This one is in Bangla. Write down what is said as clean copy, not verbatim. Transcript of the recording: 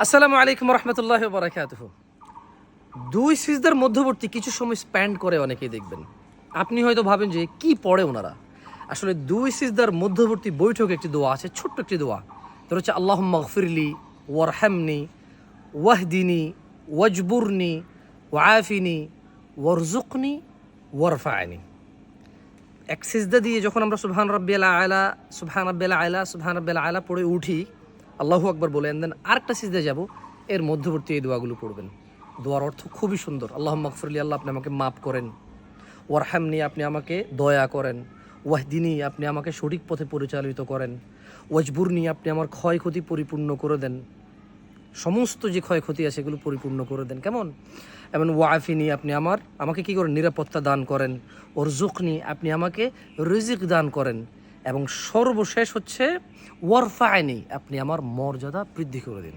আসসালামু আলাইকুম রহমতুল্লাহ বারাকাতুহু। দুই সিজদার মধ্যবর্তী কিছু সময় স্পেন্ড করে অনেকেই দেখবেন। আপনি হয়তো ভাবেন যে কি পড়ে ওনারা। আসলে দুই সিজদার মধ্যবর্তী বৈঠকে একটি দোয়া আছে, ছোট্ট একটি দোয়া। তোর হচ্ছে আল্লাহুম্মা গফিরলি ওয়ারহামনি ওয়াহদিনি ওয়াজবুরনি ওয়াআফিনি ওয়ারজুকনি ওয়ারফা'নি। এক সিজদা দিয়ে যখন আমরা সুবহান রাব্বিয়াল আলা সুবহান রাব্বিয়াল আলা সুবহান রাব্বিয়াল আলা পড়ে উঠি, আল্লাহু আকবার বলে, দেন আরেকটা সিজদা যাব, এর মধ্যবর্তী এই দোয়াগুলো পড়বেন। দোয়ার অর্থ খুবই সুন্দর। আল্লাহুম্মা গফিরলি, আল্লাহ আপনি আমাকে মাফ করেন। ওয়ারহামনি, আপনি আমাকে দয়া করেন। ওয়াহদিনি, আপনি আমাকে সঠিক পথে পরিচালিত করেন। ওয়াজবুরনি, আপনি আমার ক্ষয়ক্ষতি পরিপূর্ণ করে দেন। সমস্ত যে ক্ষয়ক্ষতি আছে এগুলো পরিপূর্ণ করে দেন। কেমন? এমন ওয়াফিনি, আপনি আমাকে কি করেন? নিরাপত্তা দান করেন। ওরজুকনি, আপনি আমাকে রিজিক দান করেন। এবং সর্বশেষ হচ্ছে ওয়ারফা'নি, আপনি আমার মর্যাদা বৃদ্ধি করে দিন।